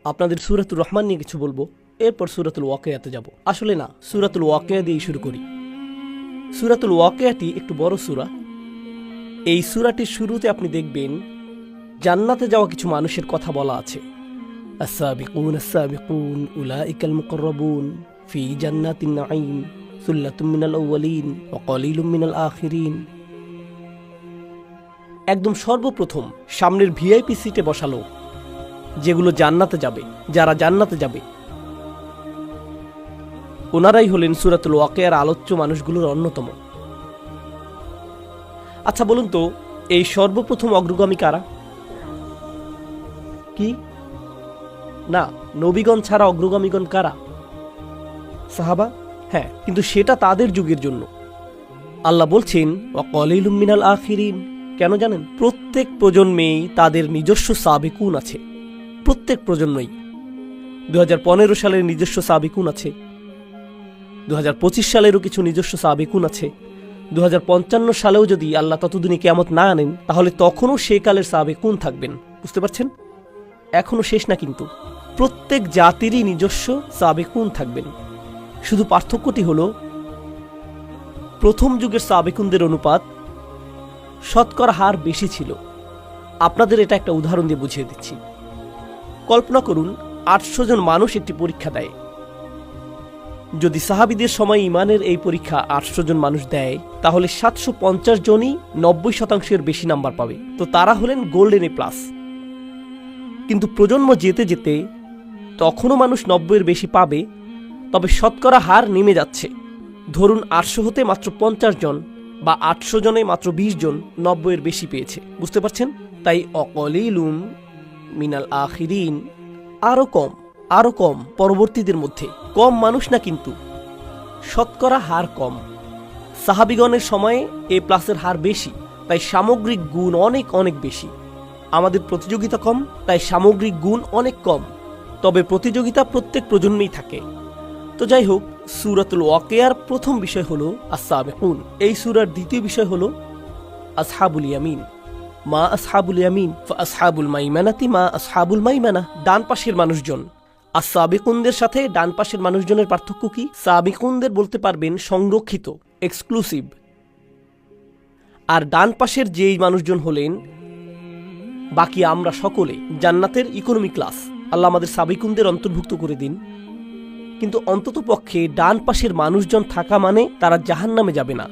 আপনাদের সূরাতুর রহমান নিয়ে কিছু বলবো, এরপর সূরাতুল ওয়াকিয়াতে যাব। আসলে না, সূরাতুল ওয়াকিয়া দিয়েই শুরু করি। সূরাতুল ওয়াকিয়াটি একটু বড় সূরা। এই সূরাটির শুরুতে আপনি দেখবেন জান্নাতে যাওয়া কিছু মানুষের কথা বলা আছে। আস-সাবিকুন আস-সাবিকুন উলাইকাল মুকাররাবুন ফি জান্নাতিন নাঈম সুল্লাতুম মিনাল আউয়ালিন ওয়া কলিলুম মিনাল আখিরিন। একদম সর্বপ্রথম সামনের ভিআইপি সিটে বসালো যেগুলো জান্নাতে যাবে, যারা জান্নাতে যাবে, ওনারাই হলেন সূরাতুল ওয়াকিয়ার আলোচ্য মানুষগুলোর অন্যতম। আচ্ছা বলুন তো, এই সর্বপ্রথম অগ্রগামী কারা? কি না, নবীগণ ছাড়া অগ্রগামীগণ কারা? সাহাবা। হ্যাঁ, কিন্তু সেটা তাদের যুগের জন্য। আল্লাহ বলছেন ওয়া কলিলুম মিনাল আখিরিন। কেন জানেন? প্রত্যেক প্রজন্মেই তাদের নিজস্ব সাবিকুন আছে। প্রত্যেক প্রজন্মেই 2015 সালের নিজস্ব সাবিকুন আছে, 2025 সালেরও কিছু নিজস্ব সাবিকুন আছে। 2055 সালেও যদি আল্লাহ ততদিনে কিয়ামত না আনেন, তাহলে তখনও সে কালের সাবিকুন থাকবেন। বুঝতে পারছেন? এখনো শেষ না, কিন্তু প্রত্যেক জাতিরই নিজস্ব সাবিকুন থাকবেন। শুধু পার্থক্যটি হলো প্রথম যুগের সাবিকুনদের অনুপাত শতকরা হার বেশি ছিল। আপনাদের এটা একটা উদাহরণ দিয়ে বুঝিয়ে দিচ্ছি। কল্পনা করুন 800 জন মানুষ একটি পরীক্ষা দেয়। যদি সাহাবীদের সময় ইমানের এই পরীক্ষা 800 জন মানুষ দেয়, তাহলে 750 জনই 90% বেশি নাম্বার পাবে। তো তারা হলেন গোল্ডেন A+। কিন্তু প্রজন্ম যেতে যেতে তখনও মানুষ 90-এর বেশি পাবে, তবে শতকরা হার নেমে যাচ্ছে। ধরুন 800 হতে মাত্র 50 জন বা 800 জনে মাত্র 20 জন 90-এর বেশি পেয়েছে। বুঝতে পারছেন? তাই অকলিলুম মিনাল আখিরিন, আরো কম পরবর্তীদের মধ্যে। কম মানুষ না, কিন্তু শতকরা হার কম। সাহাবিগণের সময়ে A+-এর হার বেশি, তাই সামগ্রিক গুণ অনেক অনেক বেশি। আমাদের প্রতিযোগিতা কম, তাই সামগ্রিক গুণ অনেক কম। তবে প্রতিযোগিতা প্রত্যেক প্রজন্মেই থাকে। তো যাই হোক, সূরাতুল ওয়াকিয়ার প্রথম বিষয় হলো আস-সাবিকুন। এই সূরার দ্বিতীয় বিষয় হলো আসহাবুল ইয়ামিন। মা আসহাবুল ইয়ামিন ফা আসহাবুল মাইমানাতি মা আসহাবুল মাইমানা। ডান পাশের মানুষজন। আর সাবিকুনদের সাথে ডান পাশের মানুষজনের পার্থক্য কি? সাবিকুনদের বলতে পারবেন সংরক্ষিত, এক্সক্লুসিভ। আর ডান পাশের যেই মানুষজন হলেন বাকি আমরা সকলে জান্নাতের ইকোনমি ক্লাস। আল্লাহ আমাদের সাবিকুনদের অন্তর্ভুক্ত করে দিন। কিন্তু অন্তত পক্ষে ডান পাশের মানুষজন থাকা মানে তারা জাহান্নামে যাবে না,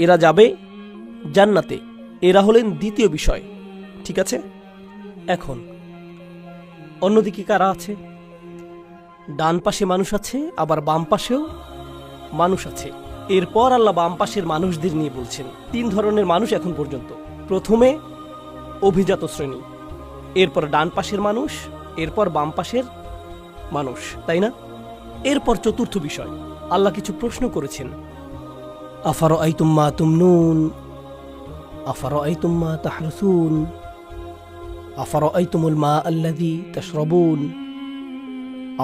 এরা যাবে জান্নাতে। এরা হলেন দ্বিতীয় বিষয়। ঠিক আছে? এখন অন্যদিকে কারা আছে? ডান পাশে মানুষ আছে, আবার বাম পাশেও মানুষ আছে। এরপর আল্লাহ বাম পাশের মানুষদের নিয়ে বলছেন 3 ধরনের মানুষ এখন পর্যন্ত। প্রথমে অভিজাত শ্রেণী, এরপর ডান পাশের মানুষ, এরপর বাম পাশের মানুষ, তাই না? এরপর চতুর্থ বিষয়, আল্লাহ কিছু প্রশ্ন করেছেন। আফারাআইতুম মা তুমনুন, আফারাআইতুম মা তাহরুসুন, আফারাআইতুমুল মা আল্লাযী তাশরাবুন,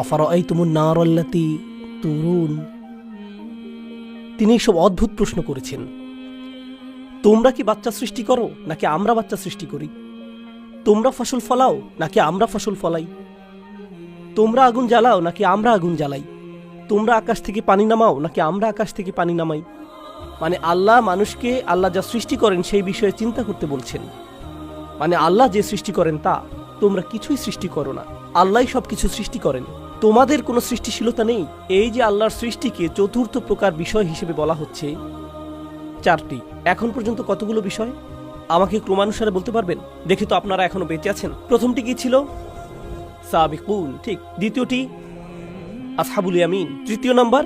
আফারাআইতুমুন নার আল্লাতী তুরুন। তিনি সব অদ্ভুত প্রশ্ন করেছেন। তোমরা কি বাচ্চা সৃষ্টি করো নাকি আমরা বাচ্চা সৃষ্টি করি? তোমরা ফসল ফলাও নাকি আমরা ফসল ফলাই? তোমরা আগুন জ্বালাও নাকি আমরা আগুন জ্বালাই? তোমরা আকাশ থেকে পানি নামাও নাকি আমরা আকাশ থেকে পানি নামাই? মানে আল্লাহ মানুষকে আল্লাহ যা সৃষ্টি করেন সেই বিষয়ে চিন্তা করতে বলছেন। মানে আল্লাহ যে সৃষ্টি করেন তা, তোমরা কিছুই সৃষ্টি করো না, আল্লাহই সবকিছু সৃষ্টি করেন। তোমাদের কোনো সৃষ্টিশীলতা নেই। এই যে আল্লাহর সৃষ্টিকে চতুর্থ প্রকার বিষয় হিসেবে বলা হচ্ছে 4টি। এখন পর্যন্ত কতগুলো বিষয় আমাকে ক্রমানুসারে বলতে পারবেন? দেখি তো আপনারা এখনো বেঁচে আছেন। প্রথমটি কি ছিল? সাবিকুন, ঠিক। দ্বিতীয়টি আসহাবুল ইয়ামিন। তৃতীয় নাম্বার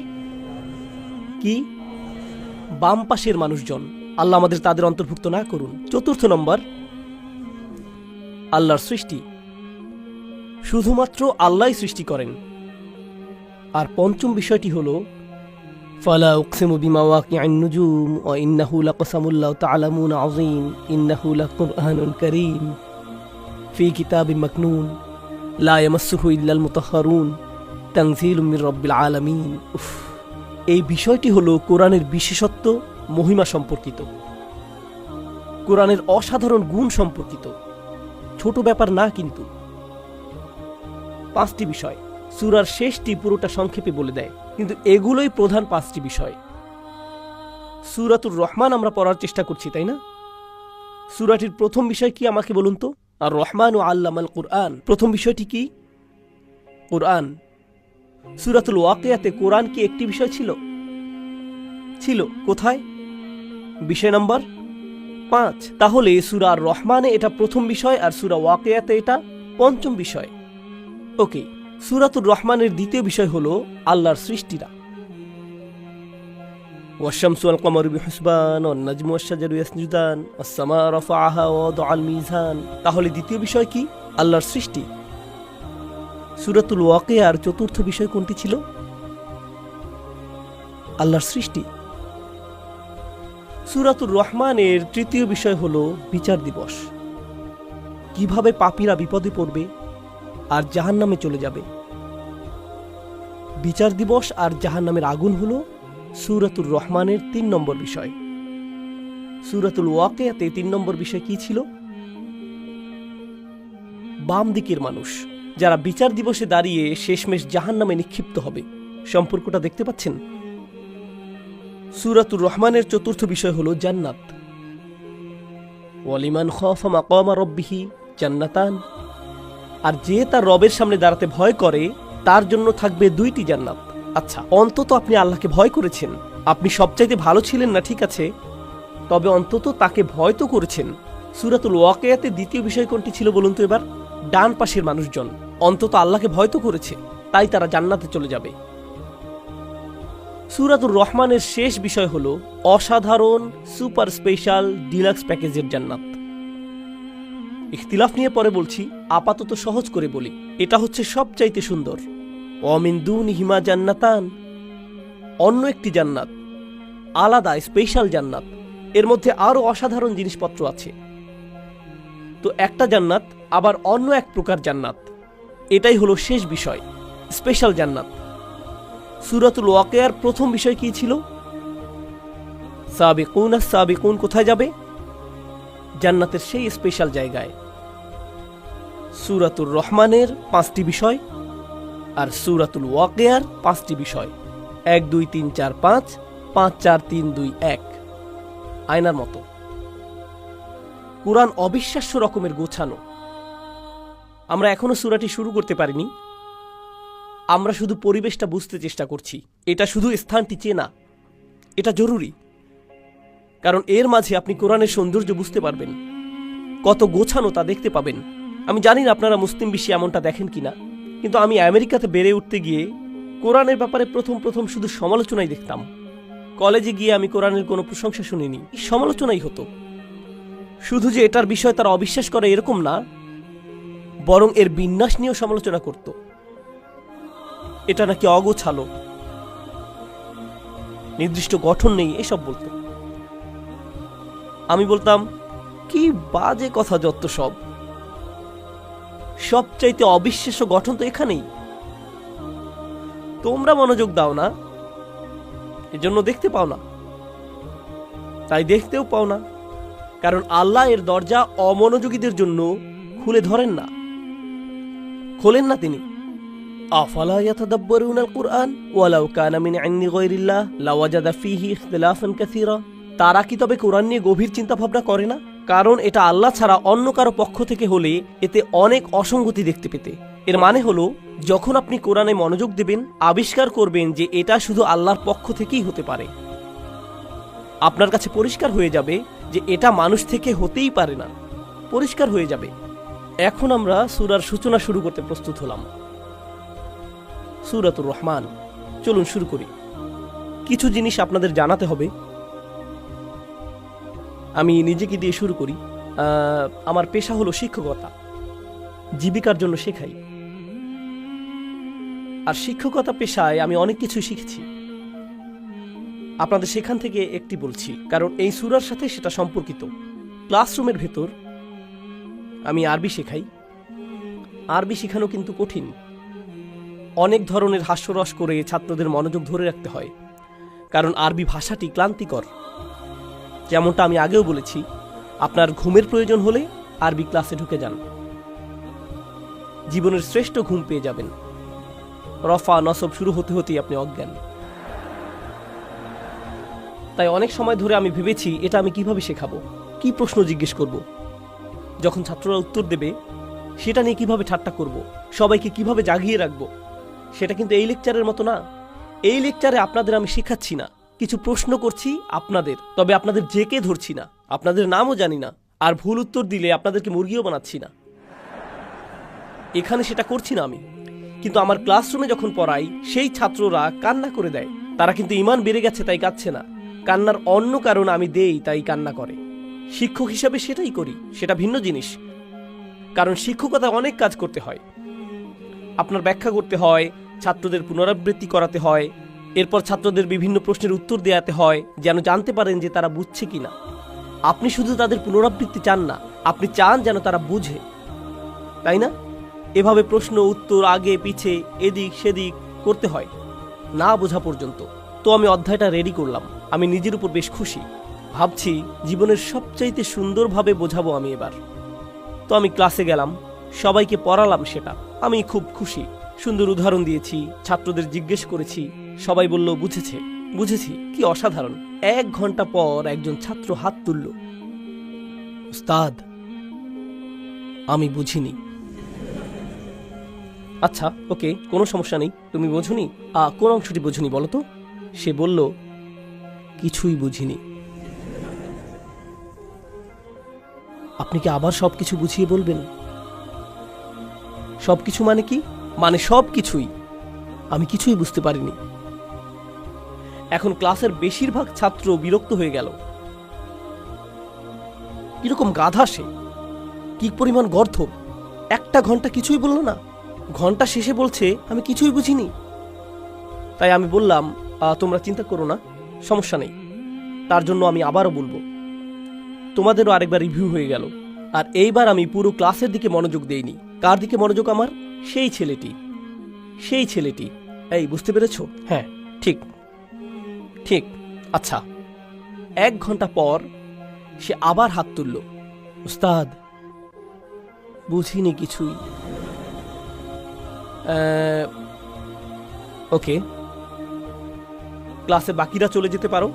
কি? বাম পাশের মানুষজন। আল্লাহ আমাদের তাদের অন্তর্ভুক্ত না করুন। চতুর্থ নম্বর আল্লাহর সৃষ্টি, শুধুমাত্র আল্লাহই সৃষ্টি করেন। আর পঞ্চম বিষয়টি হলো ফালা উকসিমু বিমাওয়াকিআন নুজুম ওয়া ইন্নাহু লাকসামুল লাউ তা'লামুন আযীম ইন্নাহু লাকুরআনুন কারীম ফি কিতাবিম মাকনুন লা ইয়ামাসসুহু ইল্লাল মুতাহহারুন তানযীলুম মির রাব্বিল আলামিন। এই বিষয়টি হলো কোরআনের বিশেষত্ব, মহিমা সম্পর্কিত, কোরআনের অসাধারণ গুণ সম্পর্কিত। ছোট ব্যাপার না কিন্তু। 5টি বিষয়। সূরার শেষটি পুরোটা সংক্ষেপে বলে দেয়, কিন্তু এগুলোই প্রধান 5টি বিষয়। সূরাতুর রহমান আমরা পড়ার চেষ্টা করছি, তাই না? সূরাটির প্রথম বিষয় কি আমাকে বলুন তো? আর রহমান ও আল্লামাল কুরআন, প্রথম বিষয়টি কি? কুরআন। সূরাতুল ওয়াকিয়াতে কোরআন কি একটি বিষয় ছিল? ছিল। কোথায়? বিষয় নাম্বার 5। তাহলে সূরা আর রহমানে এটা প্রথম বিষয়, আর সূরা ওয়াকিয়াতে এটা পঞ্চম বিষয়। ওকে, সূরাতুর রহমানের দ্বিতীয় বিষয় হলো আল্লাহর সৃষ্টিরা। والشمس والقمر بحسبان والنجم والشجر يسجدان والسماء رفعها ووضع الميزان। তাহলে দ্বিতীয় বিষয় কি? আল্লাহর সৃষ্টি। সূরাতুল ওয়াকিয়ার চতুর্থ বিষয় কোনটি ছিল? আল্লাহর সৃষ্টি। সূরাতুর রহমানের তৃতীয় বিষয় হলো বিচার দিবস, কিভাবে পাপীরা বিপদে পড়বে আর জাহান্নামে চলে যাবে। বিচার দিবস আর জাহান্নামের আগুন হলো সূরাতুর রহমানের 3 নম্বর বিষয়। সূরাতুল ওয়াকিয়াতে 3 নম্বর বিষয় কি ছিল? বাম দিকের মানুষ, যারা বিচার দিবসে দাঁড়িয়ে শেষমেশ জাহান্নামে নিক্ষিপ্ত হবে। সম্পর্কটা দেখতে পাচ্ছেন? সূরাতুর রহমানের চতুর্থ বিষয় হলো জান্নাত। ওয়ালিমান খাফা মাকামা রাব্বিহি জান্নাতান। আর যে তার রবের সামনে দাঁড়াতে ভয় করে তার জন্য থাকবে 2টি জান্নাত। আচ্ছা, অন্তত আপনি আল্লাহকে ভয় করেছেন। আপনি সবচাইতে ভালো ছিলেন না, ঠিক আছে, তবে অন্তত তাকে ভয় তো করেছেন। সূরাতুল ওয়াকিয়াতে দ্বিতীয় বিষয় কোনটি ছিল বলুন তো এবার? ডান পাশের মানুষজন অন্তত আল্লাহকে ভয় তো করেছে, তাই তারা জান্নাতে চলে যাবে। সূরাতুর রহমানের শেষ বিষয় হলো অসাধারণ সুপার স্পেশাল ডিলাক্স প্যাকেজের জান্নাত। ইখতিলাফ নিয়ে পরে বলছি, আপাতত সহজ করে বলি, এটা হচ্ছে সবচাইতে সুন্দর। ওয়ামিন দুনিহিমা জান্নাতান, অন্য একটি জান্নাত, আলাদা স্পেশাল জান্নাত। এর মধ্যে আরো অসাধারণ জিনিসপত্র আছে। তো একটা জান্নাত আবার অন্য এক প্রকার জান্নাত, এটাই হলো শেষ বিষয়, স্পেশাল জান্নাত। সূরাতুল ওয়াকিয়ার প্রথম বিষয় কি ছিল? সাবিকুন সাবিকুন কোথায় যাবে? জান্নাতের সেই স্পেশাল জায়গায়। সূরাতুর রহমানের 5টি বিষয় আর সূরাতুল ওয়াকিয়ার 5টি বিষয়। 1 2 3 4 5, 5 4 3 2 1, আয়নার মতো। কুরআন অবিশ্বাস্য রকমের গোছানো। আমরা এখনো সূরাটি শুরু করতে পারিনি, আমরা শুধু পরিবেশটা বুঝতে চেষ্টা করছি। এটা শুধু স্থানটি চেনা, এটা জরুরি, কারণ এর মাঝে আপনি কোরআনের সৌন্দর্য বুঝতে পারবেন, কত গোছানো তা দেখতে পাবেন। আমি জানি না আপনারা মুসলিম বিশ্বে এমনটা দেখেন কিনা, কিন্তু আমি আমেরিকাতে বেড়ে উঠতে গিয়ে কোরআনের ব্যাপারে প্রথম শুধু সমালোচনাই দেখতাম। কলেজে গিয়ে আমি কোরআনের কোনো প্রশংসা শুনিনি, সমালোচনাই হতো। শুধু যে এটার বিষয় তারা অবিশ্বাস করে এরকম না, বরং এর বিন্যাস নিয়েও সমালোচনা করত। এটা নাকি অগোছালো, নির্দিষ্ট গঠন নেই, এসব বলতো। আমি বলতাম, কি বাজে কথা যত সব, সবচাইতে অবিশ্বাস্য গঠন তো এখানেই। তোমরা মনোযোগ দাও না, এজন্য দেখতে পাও না, তাই দেখতেও পাও না, কারণ আল্লাহ এর দরজা অমনোযোগীদের জন্য খুলে ধরেন না, খোলেন না তিনি। আফালা ইয়াতাদাব্বারুনাল কুরআন ওয়ালাউ কানা মিন ইনদি গায়রিল্লাহ লাওয়াজাদা ফীহি ইখতিলাফান কাসীরা। তারা কি তবে কোরআন নিয়ে গভীর চিন্তা ভাবনা করে না? কারণ এটা আল্লাহ ছাড়া অন্য কারো পক্ষ থেকে হলে এতে অনেক অসঙ্গতি দেখতে পেতে। এর মানে হলো, যখন আপনি কোরআনে মনোযোগ দেবেন, আবিষ্কার করবেন যে এটা শুধু আল্লাহর পক্ষ থেকেই হতে পারে। আপনার কাছে পরিষ্কার হয়ে যাবে যে এটা মানুষ থেকে হতেই পারে না, পরিষ্কার হয়ে যাবে। এখন আমরা সূরার সূচনা শুরু করতে প্রস্তুত হলাম। সূরাতুর রহমান, চলুন শুরু করি। কিছু জিনিস আপনাদের জানাতে হবে। আমি নিজেকে দিয়ে শুরু করি। আমার পেশা হলো শিক্ষকতা, জীবিকার জন্য শেখাই। আর শিক্ষকতা পেশায় আমি অনেক কিছু শিখেছি। আপনাদের সেখান থেকে একটি বলছি, কারণ এই সূরার সাথে সেটা সম্পর্কিত। ক্লাসরুমের ভেতর আমি আরবি শেখাই। আরবি শেখানো কিন্তু কঠিন। অনেক ধরনের হাস্যরস করে ছাত্রদের মনোযোগ ধরে রাখতে হয়, কারণ আরবি ভাষাটি ক্লান্তিকর। যেমনটা আমি আগেও বলেছি, আপনার ঘুমের প্রয়োজন হলে আরবি ক্লাসে ঢুকে যান। জীবনের শ্রেষ্ঠ ঘুম পেয়ে যাবেন। রফা নসব শুরু হতে হতেই আপনি অজ্ঞান। তাই অনেক সময় ধরে আমি ভেবেছি এটা আমি কিভাবে শেখাবো, কি প্রশ্ন জিজ্ঞেস করব, যখন ছাত্ররা উত্তর দেবে সেটা নিয়ে কিভাবে ঠাট্টা করব, সবাইকে কিভাবে জাগিয়ে রাখবো। সেটা কিন্তু এই লেকচারের মতো না। এই লেকচারে আপনাদের আমি শেখাচ্ছি না, কিছু প্রশ্ন করছি আপনাদের, তবে আপনাদের জেকে ধরছি না, আপনাদের নামও জানি না, আর ভুল উত্তর দিলে আপনাদেরকে মুরগিও বানাচ্ছি না। এখানে সেটা করছি না আমি। কিন্তু আমার ক্লাসরুমে যখন পড়াই সেই ছাত্ররা কান্না করে দেয়। তারা কিন্তু ঈমান বেড়ে গেছে তাই কাঁদছে না, কান্নার অন্য কারণ আমি দেই তাই কান্না করে। শিক্ষক হিসাবে সেটাই করি, সেটা ভিন্ন জিনিস। কারণ শিক্ষকতা অনেক কাজ করতে হয়, আপনার ব্যাখ্যা করতে হয়, ছাত্রদের পুনরাবৃত্তি করাতে হয়, এরপর ছাত্রদের বিভিন্ন প্রশ্নের উত্তর দেওয়াতে হয় যেন জানতে পারেন যে তারা বুঝছে কিনা। আপনি শুধু তাদের পুনরাবৃত্তি চান না, আপনি চান যেন তারা বুঝে, তাই না? এভাবে প্রশ্ন উত্তর আগে পিছে এদিক সেদিক করতে হয় না বোঝা পর্যন্ত। তো আমি অধ্যায়টা রেডি করলাম, আমি নিজের উপর বেশ খুশি। ভাবছি জীবনের সবচাইতে সুন্দরভাবে বোঝাবো আমি এবার। তো আমি ক্লাসে গেলাম, সবাইকে পড়ালাম, সেটা আমি খুব খুশি। সুন্দর উদাহরণ দিয়েছি, ছাত্রদের জিজ্ঞেস করেছি, সবাই বলল বুঝেছে। বুঝেছি, কি অসাধারণ। 1 ঘন্টা পর একজন ছাত্র হাত তুলল, উস্তাদ আমি বুঝিনি। আচ্ছা ওকে, কোনো সমস্যা নেই, তুমি বোঝনি? কোন অংশটি বোঝনি বলো তো? সে বলল কিছুই বুঝিনি। আপনি কি আবার সবকিছু বুঝিয়ে বলবেন? সবকিছু মানে কি? মানে সবকিছুই। আমি কিছুই বুঝতে পারিনি। এখন ক্লাসের বেশিরভাগ ছাত্র বিরক্ত হয়ে গেল। কিরকম গাধা সে, কি পরিমাণ গর্ধব! 1 ঘন্টা কিছুই বলল না, ঘন্টা শেষে বলছে আমি কিছুই বুঝিনি। তাই আমি বললাম তোমরা চিন্তা করো না, সমস্যা নেই, তার জন্য আমি আবারও বলবো। তোমাদেরও আরেকবার রিভিউ হয়ে গেল। আর এইবার আমি পুরো ক্লাসের দিকে মনোযোগ দেইনি। কার দিকে মনোযোগ আমার? সেই ছেলেটি। এই বুঝতে পেরেছো? হ্যাঁ ঠিক ঠিক। আচ্ছা, 1 ঘন্টা পর সে আবার হাত তুলল, উস্তাদ বুঝিনি কিছুই। ওকে, ক্লাসে বাকিরা চলে যেতে পারো,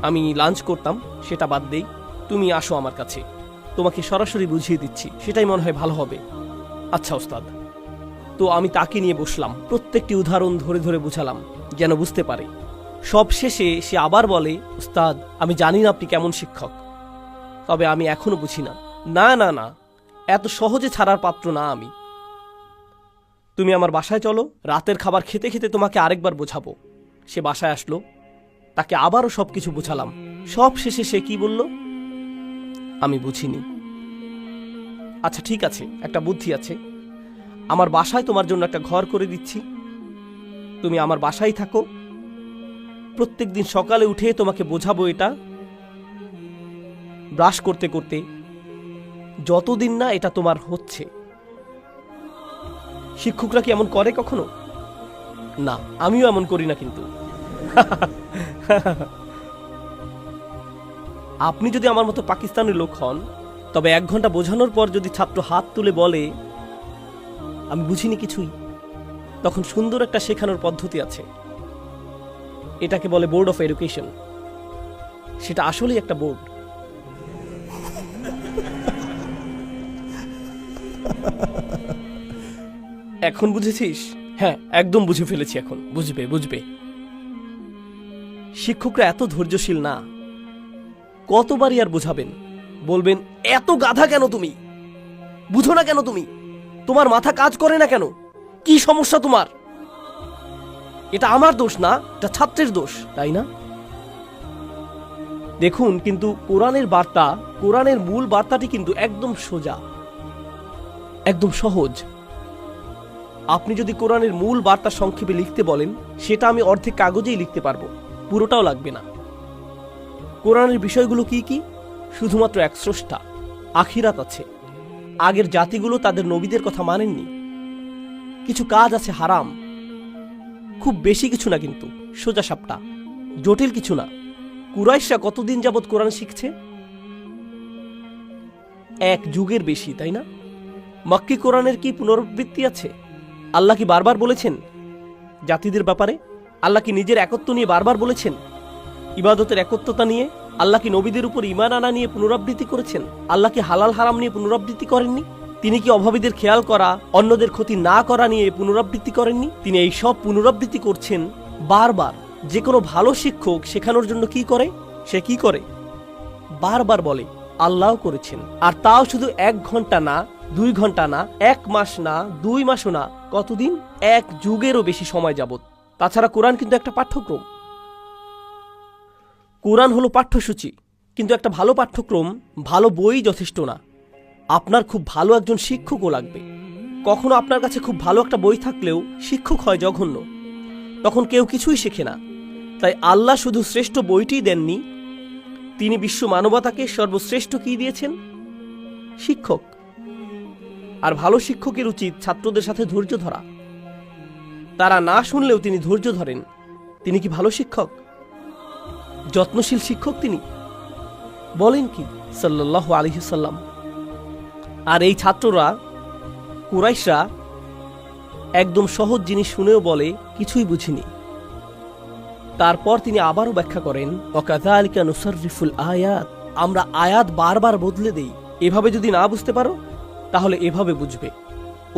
আমি লাঞ্চ করতাম, সেটা বাদ দেই। তুমি আসো আমার কাছে, তোমাকে সরাসরি বুঝিয়ে দিচ্ছি, সেটাই মনে হয় ভালো হবে। আচ্ছা ওস্তাদ। তো আমি তাকে নিয়ে বসলাম, প্রত্যেকটি উদাহরণ ধরে ধরে বুঝালাম যেন বুঝতে পারে। সব শেষে সে আবার বলে, উস্তাদ আমি জানি না আপনি কেমন শিক্ষক, তবে আমি এখনো বুঝি না। না না না, এত সহজে ছাড়ার পাত্র না আমি। তুমি আমার বাসায় চলো, রাতের খাবার খেতে খেতে তোমাকে আরেকবার বোঝাবো। সে বাসায় আসলো, তাকে আবারও সবকিছু বোঝালাম। সব শেষে সে কি বলল? আমি বুঝিনি। আচ্ছা ঠিক আছে, একটা বুদ্ধি আছে, আমার বাসায় তোমার জন্য একটা ঘর করে দিচ্ছি, তুমি আমার বাসায় থাকো, প্রত্যেক দিন সকালে উঠে তোমাকে বোঝাবো এটা, ব্রাশ করতে করতে, যতদিন না এটা তোমার হচ্ছে। শিক্ষকরা কি এমন করে কখনো? না, আমিও এমন করি না। কিন্তু আপনি যদি আমার মতো পাকিস্তানের লোক হন, তবে 1 ঘন্টা বোঝানোর পর যদি ছাত্র হাত তুলে বলে আমি বুঝিনি কিছুই, তখন সুন্দর একটা শেখানোর পদ্ধতি আছে, এটাকে বলে বোর্ড অফ এডুকেশন। সেটা আসলেই একটা বোর্ড। এখন বুঝেছিস? হ্যাঁ একদম বুঝে ফেলেছি, এখন বুঝবে। শিক্ষকরা এত ধৈর্যশীল না, কতবারই আর বোঝাবেন? বলবেন এত গাধা কেন তুমি, বুঝো না কেন তুমি, তোমার মাথা কাজ করে না কেন, কি সমস্যা তোমার? এটা আমার দোষ না, এটা ছাত্রের দোষ, তাই না? দেখুন, কিন্তু কোরআনের বার্তা, কোরআনের মূল বার্তাটি কিন্তু একদম সোজা, একদম সহজ। আপনি যদি কোরআনের মূল বার্তা সংক্ষেপে লিখতে বলেন, সেটা আমি অর্ধেক কাগজেই লিখতে পারবো, পুরোটাও লাগবে না। কোরআনের বিষয়গুলো কি কি? শুধুমাত্র এক স্রষ্টা, আখিরাত আছে, আগের জাতিগুলো তাদের নবীদের কথা মানেননি, কিছু কাজ আছে হারাম, খুব বেশি কিছু না, কিন্তু সোজা সাপটা, জটিল কিছু না। কুরাইশরা কতদিন যাবৎ কোরআন শিখছে? 1 যুগের বেশি, তাই না? মক্কি কোরআনের কি পুনরাবৃত্তি আছে? আল্লাহ কি বারবার বলেছেন জাতিদের ব্যাপারে? আল্লাহ কি নিজের একত্ব নিয়ে বারবার বলেছেন? ইবাদতের একত্বতা নিয়ে? আল্লাহ কি নবীদের উপর ঈমান আনা নিয়ে পুনরাবৃত্তি করেছেন? আল্লাহ কি হালাল হারাম নিয়ে পুনরাবৃত্তি করেননি? তিনি কি অভাবীদের খেয়াল করা, অন্যদের ক্ষতি না করা নিয়ে পুনরাবৃত্তি করেননি? তিনি এই সব পুনরাবৃত্তি করছেন বারবার। যে কোনো ভালো শিক্ষক শেখানোর জন্য কি করে? সে কি করে? বারবার বলে আল্লাহও করেছেন। আর তাও শুধু 1 ঘন্টা না, 2 ঘন্টা না, 1 মাস না, 2 মাসও না, কতদিন? 1 যুগেরও বেশি সময় যাবত। তাছাড়া কোরআন কিন্তু একটা পাঠ্যক্রম। কোরআন হলো পাঠ্যসূচি, কিন্তু একটা ভালো পাঠ্যক্রম, ভালো বই যথেষ্ট না। আপনার খুব ভালো একজন শিক্ষকও লাগবে। কখনো আপনার কাছে খুব ভালো একটা বই থাকলেও শিক্ষক হয় জঘন্য, তখন কেউ কিছুই শেখে না। তাই আল্লাহ শুধু শ্রেষ্ঠ বইটিই দেননি, তিনি বিশ্ব মানবতাকে সর্বশ্রেষ্ঠ কি দিয়েছেন? শিক্ষক। আর ভালো শিক্ষকের উচিত ছাত্রদের সাথে ধৈর্য ধরা। তারা না শুনলেও তিনি ধৈর্য ধরেন। তিনি কি ভালো শিক্ষক? যত্নশীল শিক্ষক তিনি। বলেন কি সাল্লাল্লাহু আলাইহি সাল্লাম। আর এই ছাত্ররা, কুরাইশরা একদম সহজ জিনিস শুনেও বলে কিছুই বুঝিনি। তারপর তিনি আবারও ব্যাখ্যা করেন, ওয়াকাযালিকা নুসাররিফুল আয়াত, আমরা আয়াত বারবার বদলে দেই। এভাবে যদি না বুঝতে পারো তাহলে এভাবে বুঝবে,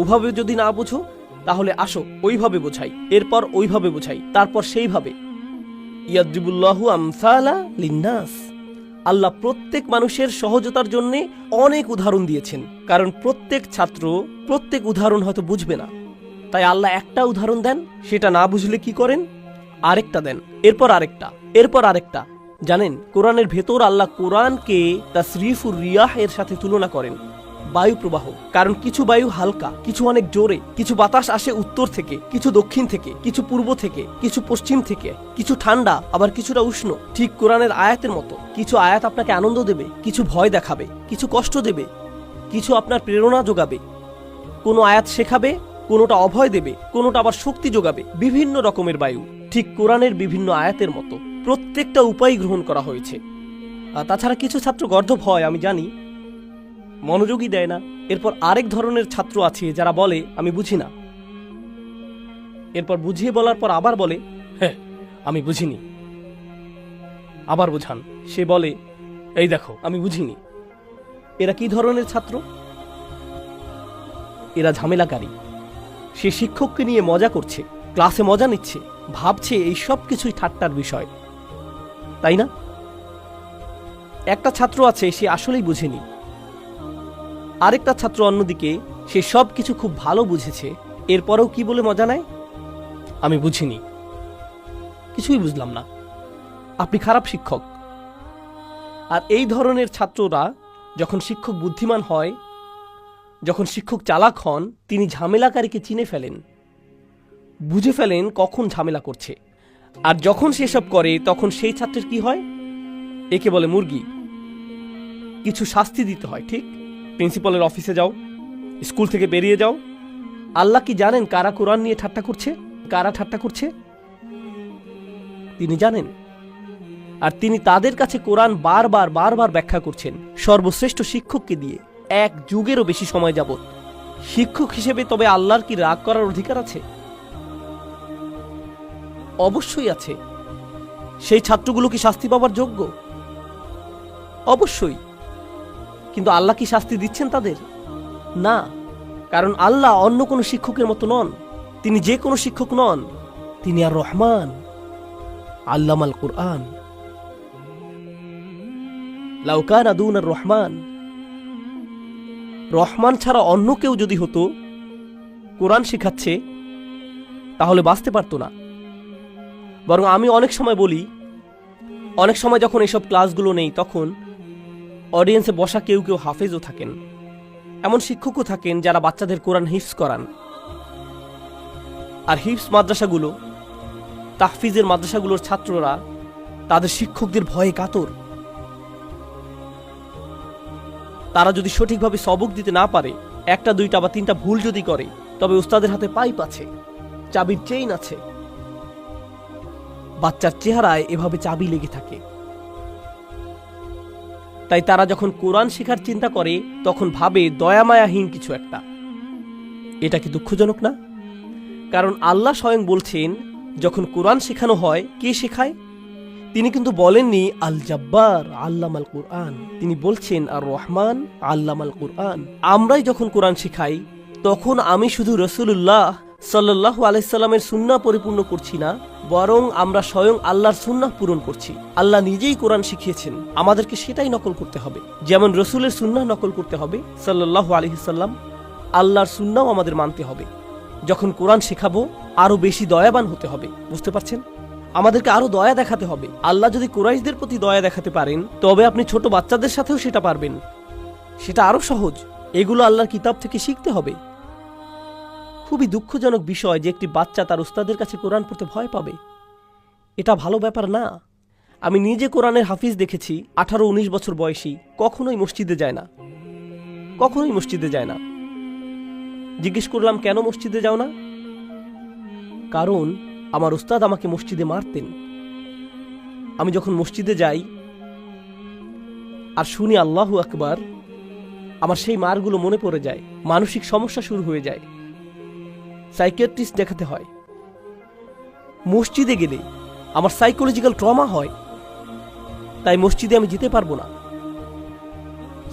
ওভাবে যদি না বুঝো তাহলে আসো ওইভাবে বোঝাই, এরপর ওইভাবে বোঝাই, তারপর সেইভাবে। ইয়াদরিবুল্লাহু আমসালা লিন্নাস, আল্লাহ প্রত্যেক মানুষের সহজতার জন্য অনেক উদাহরণ দিয়েছেন, কারণ প্রত্যেক ছাত্র প্রত্যেক উদাহরণ হয়তো বুঝবে না। তাই আল্লাহ একটা উদাহরণ দেন, সেটা না বুঝলে কি করেন? আরেকটা দেন, এরপর আরেকটা, এরপর আরেকটা। জানেন, কোরআনের ভেতর আল্লাহ কোরআনকে তাসরিফুর রিয়াহ এর সাথে তুলনা করেন, বায়ু প্রবাহ। কারণ কিছু বায়ু হালকা, কিছু অনেক জোরে, কিছু বাতাস আসে উত্তর থেকে, কিছু দক্ষিণ থেকে, কিছু পূর্ব থেকে, কিছু পশ্চিম থেকে, কিছু ঠান্ডা আবার কিছুটা উষ্ণ। ঠিক কোরআনের আয়াতের মতো, কিছু আয়াত আপনাকে আনন্দ দেবে, কিছু ভয় দেখাবে, কিছু কষ্ট দেবে, কিছু আপনার প্রেরণা যোগাবে। কোনো আয়াত শেখাবে, কোনোটা অভয় দেবে, কোনোটা আবার শক্তি যোগাবে। বিভিন্ন রকমের বায়ু, ঠিক কোরআনের বিভিন্ন আয়াতের মতো প্রত্যেকটা উপায় গ্রহণ করা হয়েছে। তাছাড়া কিছু ছাত্র গর্দভ হয়, আমি জানি, মনোযোগই দেয় না। এরপর আরেক ধরনের ছাত্র আছে যারা বলে আমি বুঝি না, এরপর বুঝিয়ে বলার পর আবার বলে হ্যাঁ আমি বুঝিনি, আবার বোঝান, সে বলে এই দেখো আমি বুঝিনি। এরা কি ধরনের ছাত্র? এরা ঝামেলাকারী। সে শিক্ষককে নিয়ে মজা করছে, ক্লাসে মজা নিচ্ছে, ভাবছে এই সব কিছুই ঠাট্টার বিষয়, তাই না? একটা ছাত্র আছে, সে আসলেই বুঝেনি। আরেকটা ছাত্র অন্যদিকে, সে সব কিছু খুব ভালো বুঝেছে, এরপরেও কি বলে মজা নেয়? আমি বুঝিনি, কিছুই বুঝলাম না। আপনি খারাপ শিক্ষক। আর এই ধরনের ছাত্ররা যখন শিক্ষক বুদ্ধিমান হয়, যখন শিক্ষক চালাক হন, তিনি ঝামেলাকারীকে চিনে ফেলেন, বুঝে ফেলেন কখন ঝামেলা করছে। আর যখন সেসব করে তখন সেই ছাত্রের কি হয়? একে বলে মুরগি। কিছু শাস্তি দিতে হয়, ঠিক? প্রিন্সিপালের অফিসে যাও, স্কুল থেকে বেরিয়ে যাও। আল্লাহ কি জানেন কারা কোরআন নিয়ে ঠাট্টা করছে, কারা ঠাট্টা করছে? তিনি জানেন। আর তিনি তাদের কাছে কোরআন বারবার বারবার ব্যাখ্যা করছেন সর্বশ্রেষ্ঠ শিক্ষককে দিয়ে, 1 যুগেরও বেশি সময় যাবত। শিক্ষক হিসেবে তবে আল্লাহর কি রাগ করার অধিকার আছে? অবশ্যই আছে। সেই ছাত্রগুলো কি শাস্তি পাওয়ার যোগ্য? অবশ্যই। কিন্তু আল্লাহ কি শাস্তি দিচ্ছেন তাদের? না, কারণ আল্লাহ অন্য কোনো শিক্ষকের মতো নন। তিনি যে কোনো শিক্ষক নন, তিনি আর রহমান, আল্লামাল কুরআন। লাউ কানা দুনার রহমান, রহমান ছাড়া অন্য কেউ যদি হতো কোরআন শেখাচ্ছে, তাহলে বাঁচতে পারতো না। বরং আমি অনেক সময় বলি, অনেক সময় যখন এসব ক্লাসগুলো নেই, তখন অডিয়েন্সে বসা কেউ কেউ হাফেজও থাকেন, এমন শিক্ষকও থাকেন যারা বাচ্চাদের কোরআন হিফজ করান। আর হিফজ মাদ্রাসাগুলো, তাহফিজের মাদ্রাসাগুলোর ছাত্ররা তাদের শিক্ষকদের ভয়ে কাতর। তারা যদি সঠিকভাবে সবক দিতে না পারে, 1টা 2টা বা 3টা ভুল যদি করে, তবে উস্তাদের হাতে পাইপ আছে, চাবির চেইন আছে। বাচ্চার চেহারায় এভাবে চাবি লেগে থাকে। তাই তারা যখন কোরআন শেখার চিন্তা করে, তখন ভাবে দয়ামায়াহীন কিছু একটা, এটা কি দুঃখজনক না? কারণ আল্লাহ স্বয়ং বলছেন, যখন কোরআন শেখানো হয় কে শেখায়? তিনি কিন্তু বলেননি আল জাব্বার আল্লামাল কুরআন, তিনি বলছেন আর রহমান আল্লামাল কুরআন। আমরাই যখন কোরআন শেখাই তখন আমি শুধু রাসূলুল্লাহ সাল্লাল্লাহু আলাইহি সাল্লামের সুন্নাহ পরিপূর্ণ করছি না, বরং আমরা স্বয়ং আল্লাহর সুন্নাহ পূরণ করছি। আল্লাহ নিজেই কোরআন শিখিয়েছেন, আমাদেরকে সেটাই নকল করতে হবে। যেমন রসুলের সুন্নাহ নকল করতে হবে সাল্লাল্লাহু আলাইহি সাল্লাম, আল্লাহর সুন্নাহ আমাদের মানতে হবে। যখন কোরআন শেখাবো আরো বেশি দয়াবান হতে হবে। বুঝতে পারছেন? আমাদেরকে আরো দয়া দেখাতে হবে। আল্লাহ যদি কুরাইশদের প্রতি দয়া দেখাতে পারেন, তবে আপনি ছোট বাচ্চাদের সাথেও সেটা পারবেন। সেটা আরো সহজ। এগুলো আল্লাহর কিতাব থেকে শিখতে হবে। খুবই দুঃখজনক বিষয় যে একটি বাচ্চা তার উস্তাদের কাছে কোরআন পড়তে ভয় পাবে। এটা ভালো ব্যাপার না। আমি নিজে কোরআনের হাফিজ দেখেছি 18-19 বছর বয়সী, কখনোই মসজিদে যায় না, কখনোই মসজিদে যায় না। জিজ্ঞেস করলাম, কেন মসজিদে যাও না? কারণ আমার উস্তাদ আমাকে মসজিদে মারতেন। আমি যখন মসজিদে যাই আর শুনি আল্লাহু আকবার, আমার সেই মারগুলো মনে পড়ে যায়, মানসিক সমস্যা শুরু হয়ে যায়, সাইকিয়াট্রিস্ট দেখাতে হয়। মসজিদে গেলে আমার সাইকোলজিক্যাল ট্রমা হয়, তাই মসজিদে আমি যেতে পারবো না।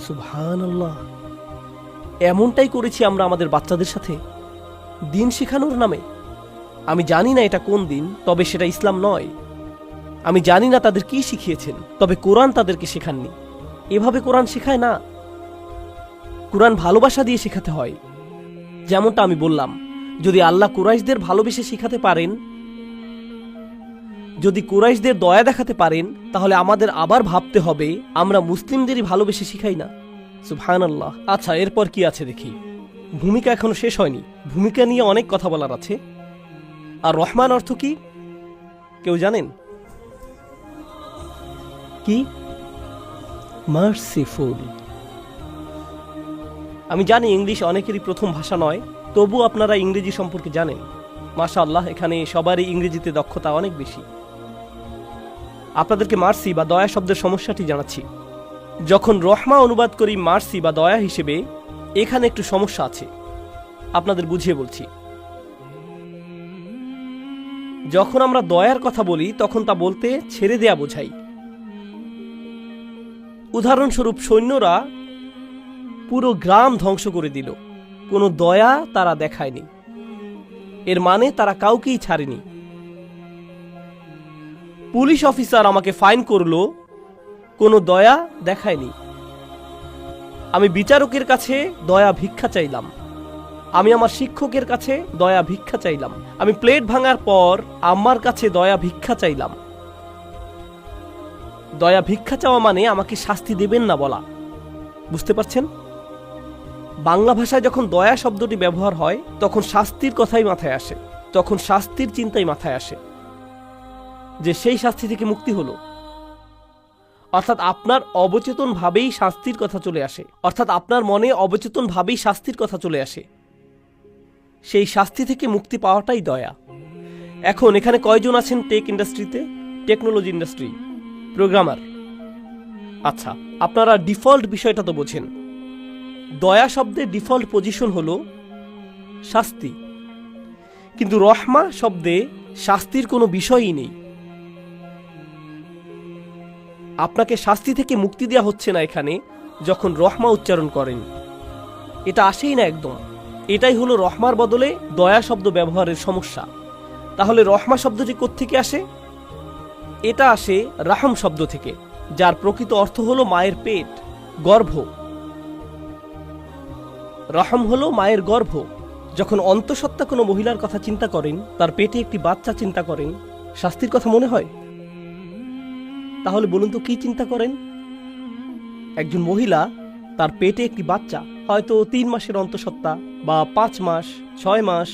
সুবহানাল্লাহ। এমনটাই করেছি আমরা আমাদের বাচ্চাদের সাথে দিন শেখানোর নামে। আমি জানি না এটা কোন দিন, তবে সেটা ইসলাম নয়। আমি জানি না তাদের কি শিখিয়েছেন, তবে কোরআন তাদেরকে শেখাননি। এভাবে কোরআন শেখায় না। কোরআন ভালোবাসা দিয়ে শেখাতে হয়। যেমনটা আমি বললাম, যদি আল্লাহ কুরাইশদের ভালোবেসে শেখাতে পারেন, যদি কুরাইশদের দয়া দেখাতে পারেন, তাহলে আমাদের আবার ভাবতে হবে আমরা মুসলিমদেরই ভালোবেসে শিখাই না। সুবহানাল্লাহ। আচ্ছা, এরপর কি আছে দেখি। ভূমিকা এখনো শেষ হয়নি, ভূমিকা নিয়ে অনেক কথা বলার আছে। আর রহমান অর্থ কি কেউ জানেন? কি? মার্সিফুল। আমি জানি ইংলিশ অনেকেরই প্রথম ভাষা নয়, তবু আপনারা ইংরেজি সম্পর্কে জানেন। মাশাআল্লাহ, এখানে সবারই ইংরেজিতে দক্ষতা অনেক বেশি। আপনাদেরকে মার্সি বা দয়া শব্দের সমস্যাটি জানাচ্ছি। যখন রহমা অনুবাদ করি মার্সি বা দয়া হিসেবে, এখানে একটু সমস্যা আছে, আপনাদের বুঝিয়ে বলছি। যখন আমরা দয়ার কথা বলি তখন তা বলতে ছেড়ে দেয়া বোঝাই। উদাহরণস্বরূপ, সৈন্যরা পুরো গ্রাম ধ্বংস করে দিল, কোনো দয়া তারা দেখায়নি, এর মানে তারা কাউকেই ছাড়েনি। পুলিশ অফিসার আমাকে ফাইন করলো, কোনো দয়া দেখায়নি। আমি বিচারকের কাছে দয়া ভিক্ষা চাইলাম, আমি আমার শিক্ষকের কাছে দয়া ভিক্ষা চাইলাম, আমি প্লেট ভাঙার পর আম্মার কাছে দয়া ভিক্ষা চাইলাম। দয়া ভিক্ষা চাওয়া মানে আমাকে শাস্তি দেবেন না বলা। বুঝতে পারছেন? বাংলা ভাষায় যখন দয়া শব্দটি ব্যবহার হয় তখন শাস্তির কথাই মাথায় আসে, তখন শাস্তির চিন্তাই মাথায় আসে, যে সেই শাস্তি থেকে মুক্তি হলো। অর্থাৎ আপনার অবচেতন ভাবেই শাস্তির কথা চলে আসে, অর্থাৎ আপনার মনে অবচেতন ভাবেই শাস্তির কথা চলে আসে। সেই শাস্তি থেকে মুক্তি পাওয়াটাই দয়া। এখন এখানে কয়জন আছেন টেক ইন্ডাস্ট্রিতে, টেকনোলজি ইন্ডাস্ট্রি, প্রোগ্রামার? আচ্ছা, আপনারা ডিফল্ট বিষয়টা তো বোঝেন। দয়া শব্দের ডিফল্ট পজিশন হলো শাস্তি, কিন্তু রহমা শব্দে শাস্তির কোনো বিষয়ই নেই। আপনাকে শাস্তি থেকে মুক্তি দেওয়া হচ্ছে না এখানে যখন রহমা উচ্চারণ করেন, এটা আসেই না একদম। এটাই হলো রহমার বদলে দয়া শব্দ ব্যবহারের সমস্যা। তাহলে রহমা শব্দটি কোত্থেকে আসে? এটা আসে রাহম শব্দ থেকে, যার প্রকৃত অর্থ হলো মায়ের পেট, গর্ভ। রহম হলো মায়ের গর্ভ। যখন অন্তঃসত্ত্বা কোনো মহিলার কথা চিন্তা করেন, তার পেটে একটি বাচ্চা চিন্তা করেন, শাস্তির কথা মনে হয়? তাহলে বলুন তো কি চিন্তা করেন? একজন মহিলা, তার পেটে একটি বাচ্চা, হয়তো 3 মাসের অন্তঃসত্ত্বা বা 5 মাস, 6 মাস,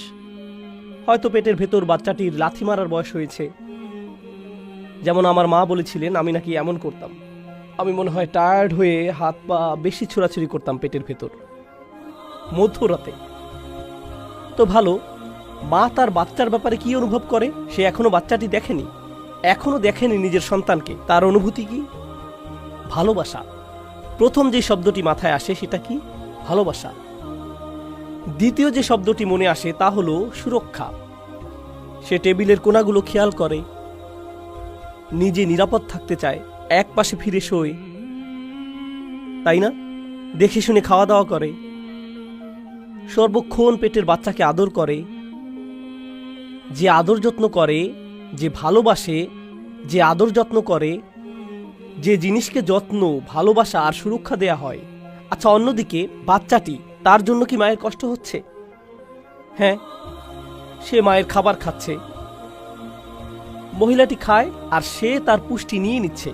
হয়তো পেটের ভেতর বাচ্চাটির লাথি মারার বয়স হয়েছে। যেমন আমার মা বলেছিলেন, আমি নাকি এমন করতাম, আমি মনে হয় টায়ার্ড হয়ে হাত পা বেশি ছোড়াছুড়ি করতাম পেটের ভেতর মধ্যরাতে। তো ভালো, মা তার বাচ্চার ব্যাপারে কি অনুভব করে? সে এখনো বাচ্চাটি দেখেনি, এখনো দেখেনি নিজের সন্তানকে। তার অনুভূতি কি? ভালোবাসা। প্রথম যে শব্দটি মাথায় আসে সেটা কি? ভালোবাসা। দ্বিতীয় যে শব্দটি মনে আসে তা হলো সুরক্ষা। সে টেবিলের কোণাগুলো খেয়াল করে, নিজে নিরাপদ থাকতে চায়, এক পাশে ফিরে শোয়, তাই না? দেখে শুনে খাওয়া দাওয়া করে, সর্বক্ষণ পেটের বাচ্চাকে আদর করে। যে আদর যত্ন করে, যে ভালোবাসে, যে আদর যত্ন করে, যে জিনিসকে যত্ন, ভালোবাসা আর সুরক্ষা দেয়া হয়। আচ্ছা, অন্যদিকে বাচ্চাটি, তার জন্য কি মায়ের কষ্ট হচ্ছে? হ্যাঁ, সে মায়ের খাবার খাচ্ছে, মহিলাটি খায় আর সে তার পুষ্টি নিয়ে নিচ্ছে,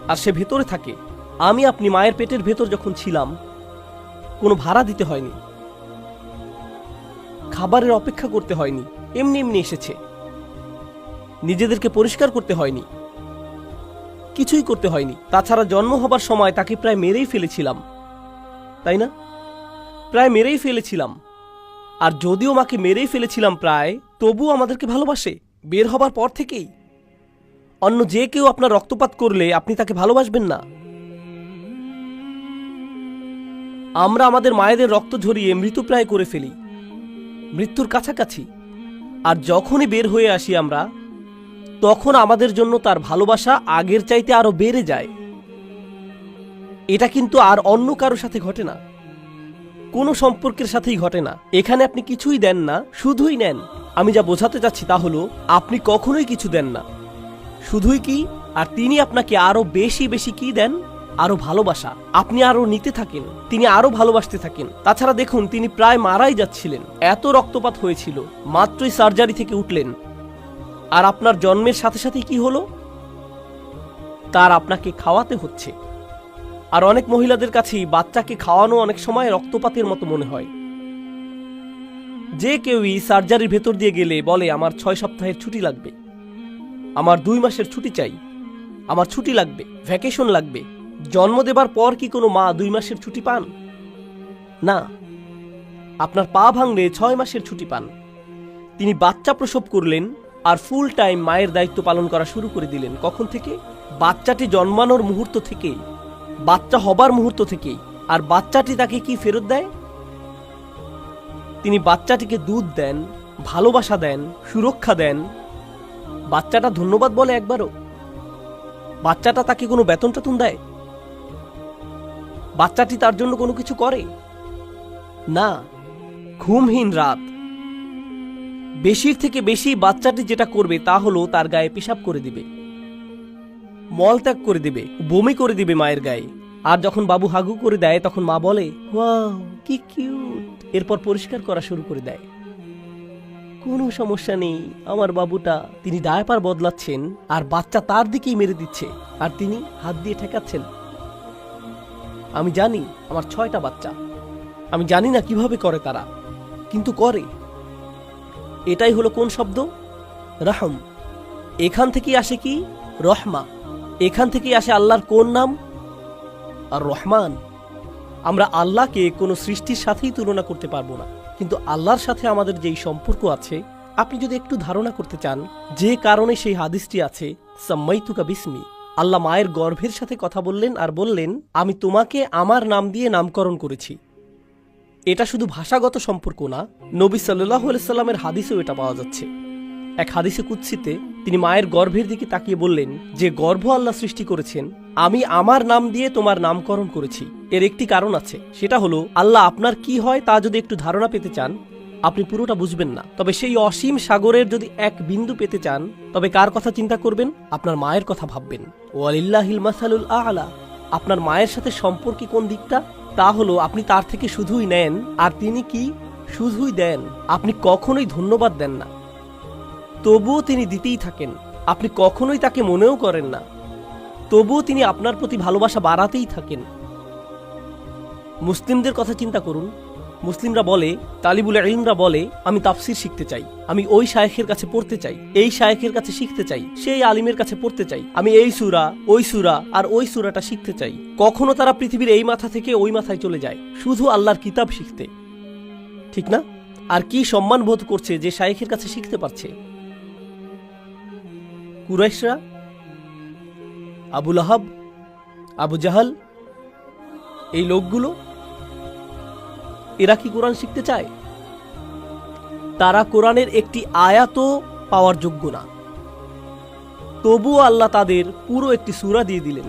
আর সে ভেতরে থাকে। আমি আপনি মায়ের পেটের ভেতর যখন ছিলাম, কোনো ভাড়া দিতে হয়নি, খাবারের অপেক্ষা করতে হয়নি, এমনি এমনি এসেছে। নিজেদেরকে পরিষ্কার করতে হয়নি, কিছুই করতে হয়নি। তাছাড়া জন্ম হবার সময় তাকে প্রায় মেরেই ফেলেছিলাম, তাই না? প্রায় মেরেই ফেলেছিলাম। আর যদিও মাকে মেরেই ফেলেছিলাম প্রায়, তবুও আমাদেরকে ভালোবাসে বের হবার পর থেকেই। অন্য যে কেউ আপনার রক্তপাত করলে আপনি তাকে ভালোবাসবেন না। আমরা আমাদের মায়েদের রক্ত ঝরিয়ে মৃতপ্রায় করে ফেলি, মৃত্যুর কাছাকাছি। আর যখনই বের হয়ে আসি আমরা, তখন আমাদের জন্য তার ভালোবাসা আগের চাইতে আরো বেড়ে যায়। এটা কিন্তু আর অন্য কারো সাথে ঘটে না, কোনো সম্পর্কের সাথেই ঘটে না। এখানে আপনি কিছুই দেন না, শুধুই নেন। আমি যা বোঝাতে চাচ্ছি তা হলো, আপনি কখনোই কিছু দেন না, শুধুই কি, আর তিনি আপনাকে আরো বেশি বেশি কি দেন? আরো ভালোবাসা। আপনি আরো নিতে থাকেন, তিনি আরো ভালোবাসতে থাকেন। তাছাড়া দেখুন, তিনি প্রায় মারাই যাচ্ছিলেন, এত রক্তপাত হয়েছিল, মাত্রই সার্জারি থেকে উঠলেন। আর আপনার জন্মের সাথে সাথে কি হলো? তার আপনাকে খাওয়াতে হচ্ছে। আর অনেক মহিলাদের কাছেই বাচ্চাকে খাওয়ানো অনেক সময় রক্তপাতের মতো মনে হয়। যে কেউই সার্জারির ভেতর দিয়ে গেলে বলে, আমার 6 সপ্তাহের ছুটি লাগবে, আমার 2 মাসের ছুটি চাই, আমার ছুটি লাগবে, ভ্যাকেশন লাগবে। জন্ম দেবার পর কি কোনো মা 2 মাসের ছুটি পান? না। আপনার পা ভাঙলে 6 মাসের ছুটি পান। তিনি বাচ্চা প্রসব করলেন আর ফুল টাইম মায়ের দায়িত্ব পালন করা শুরু করে দিলেন। কখন থেকে? বাচ্চাটি জন্মানোর মুহূর্ত থেকেই, বাচ্চা হবার মুহূর্ত থেকেই। আর বাচ্চাটি তাকে কি ফেরত দেয়? তিনি বাচ্চাটিকে দুধ দেন, ভালোবাসা দেন, সুরক্ষা দেন। বাচ্চাটা ধন্যবাদ বলে একবারও? বাচ্চাটা তাকে কোনো বেতন টেতন দেয়? বাচ্চাটি তার জন্য কোনো কিছু করে না। ঘুমহীন রাত। বেশির থেকে বেশি বাচ্চাটি যেটা করবে তা হলো তার গায়ে পেশাব করে দিবে, মলত্যাগ করে দিবে, বমি করে দিবে মায়ের গায়ে। আর যখন বাবু হাগু করে দেয় তখন মা বলে, ওয়াও কি কিউট, এরপর পরিষ্কার করা শুরু করে দেয়। কোনো সমস্যা নেই, আমার বাবুটা। তিনি ডায়াপার বদলাচ্ছেন আর বাচ্চা তার দিকেই মেরে দিচ্ছে, আর তিনি হাত দিয়ে ঠেকাচ্ছেন। আমি জানি আমার 6টা বাচ্চা, আমি জানি না কিভাবে করে তারা, কিন্তু করে। এটাই হলো কোন শব্দ? রহম। এখান থেকেই আসে কি? রহমা। এখান থেকেই আসে আল্লাহর কোন নাম? আর রহমান। আমরা আল্লাহকে কোনো সৃষ্টির সাথেই তুলনা করতে পারবো না, কিন্তু আল্লাহর সাথে আমাদের যেই সম্পর্ক আছে, আপনি যদি একটু ধারণা করতে চান, যে কারণে সেই হাদিসটি আছে, সাম্মাইতুকা বিসমি, আল্লাহ মায়ের গর্ভের সাথে কথা বললেন আর বললেন, আমি তোমাকে আমার নাম দিয়ে নামকরণ করেছি। এটা শুধু ভাষাগত সম্পর্ক না, নবী সাল্লাল্লাহু আলাইহি সাল্লামের হাদিসেও এটা পাওয়া যাচ্ছে। এক হাদিসে কুদসিতে তিনি মায়ের গর্ভের দিকে তাকিয়ে বললেন, যে গর্ভ আল্লাহ সৃষ্টি করেছেন, আমি আমার নাম দিয়ে তোমার নামকরণ করেছি। এর একটি কারণ আছে, সেটা হলো আল্লাহ আপনার কি হয় তা যদি একটু ধারণা পেতে চান, আপনি পুরোটা বুঝবেন না। তবে সেই অসীম সাগরের যদি এক বিন্দু পেতে চান, তবে কার কথা চিন্তা করবেন? আপনার মায়ের কথা ভাববেন। ওয়ালিল্লাহিল মাসালুল আ'লা। আপনার মায়ের সাথে সম্পর্কে কোন দিকটা? তা হলো আপনি তার থেকে শুধুই নেন, আর তিনি কি? শুধুই দেন। আপনি কখনোই ধন্যবাদ দেন না, তবুও তিনি দিতেই থাকেন। আপনি কখনোই তাকে মনেও করেন না, তবুও তিনি আপনার প্রতি ভালোবাসা বাড়াতেই থাকেন। মুসলিমদের কথা চিন্তা করুন। মুসলিমরা বলে, তালিবুল ইলমরা বলে, আমি তাফসির শিখতে চাই, আমি ওই শায়েখের কাছে পড়তে চাই, এই শায়েখের কাছে শিখতে চাই, সেই আলিমের কাছে পড়তে চাই, আমি এই সূরা, ওই সূরা আর ওই সূরাটা শিখতে চাই। কখনো তারা পৃথিবীর এই মাথা থেকে ওই মাথায় চলে যায় শুধু আল্লাহর কিতাব শিখতে, ঠিক না? আর কি সম্মান বোধ করছে যে শায়েখের কাছে শিখতে পারছে। কুরাইশরা, আবু লাহাব, আবু জাহাল, এই লোকগুলো, এরা কি কোরআন শিখতে চায়? তারা কোরআনের একটি আয়াতও পাওয়ার যোগ্য না। তবুও আল্লাহ তাদের পুরো একটি সূরা দিয়ে দিলেন।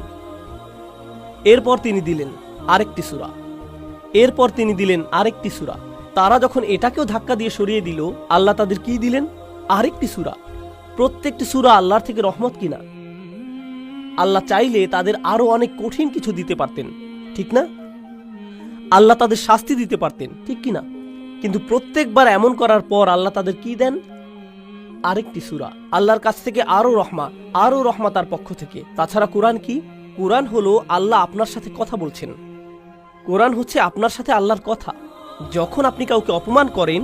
এরপর তিনি দিলেন আরেকটি সূরা, এরপর তিনি দিলেন আরেকটি সূরা। তারা যখন এটাকেও ধাক্কা দিয়ে সরিয়ে দিল, আল্লাহ তাদের কি দিলেন? আরেকটি সূরা। প্রত্যেকটি সূরা আল্লাহর থেকে রহমত কিনা? আল্লাহ চাইলে তাদের আরো অনেক কঠিন কিছু দিতে পারতেন, ঠিক না? আল্লাহ তাদের শাস্তি দিতে পারতেন, ঠিক কিনা? কিন্তু প্রত্যেকবার এমন করার পর আল্লাহ তাদের কি দেন? আরেকটি সূরা। আল্লাহর কাছ থেকে আরো রহমা তার পক্ষ থেকে। তাছাড়া কোরআন কি? কোরআন হলো আল্লাহ আপনার সাথে কথা বলছেন। কোরআন হচ্ছে আপনার সাথে আল্লাহর কথা। যখন আপনি কাউকে অপমান করেন,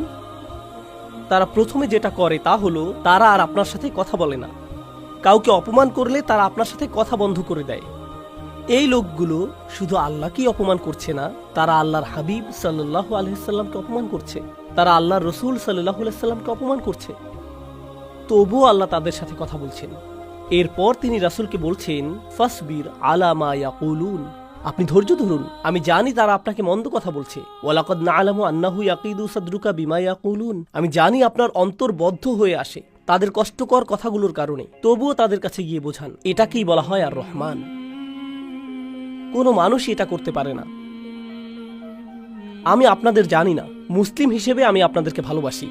তারা প্রথমে যেটা করে তা হলো তারা আর আপনার সাথে কথা বলে না। কাউকে অপমান করলে তারা আপনার সাথে কথা বন্ধ করে দেয়। এই লোকগুলো শুধু আল্লাহকেই অপমান করছে না, তারা আল্লাহর হাবিব সাল্লাল্লাহু আলাইহি সাল্লামকে অপমান করছে, তারা আল্লাহর রসুল সাল্লাল্লাহু আলাইহি সাল্লামকে অপমান করছে। তবুও আল্লাহ তাদের সাথে কথা বলছেন। এরপর তিনি রাসূলকে বলছেন, ফাসবির আলা মা ইয়াকুলুন, আপনি ধৈর্য ধরুন, আমি জানি তারা আপনাকে মন্দ কথা বলছে। ওয়ালাকাদ না'লামু আন্নাহু ইয়াকিদু সাদরুকা বিমা ইয়াকুলুন, আমি জানি আপনার অন্তর বদ্ধ হয়ে আসে তাদের কষ্টকর কথাগুলোর কারণে। তবুও তাদের কাছে গিয়ে বোঝান, এটাকেই বলা হয় আর রহমান। কোনো মানুষই এটা করতে পারে না। আমি আপনাদের জানি না, মুসলিম হিসেবে আমি আপনাদেরকে ভালোবাসি,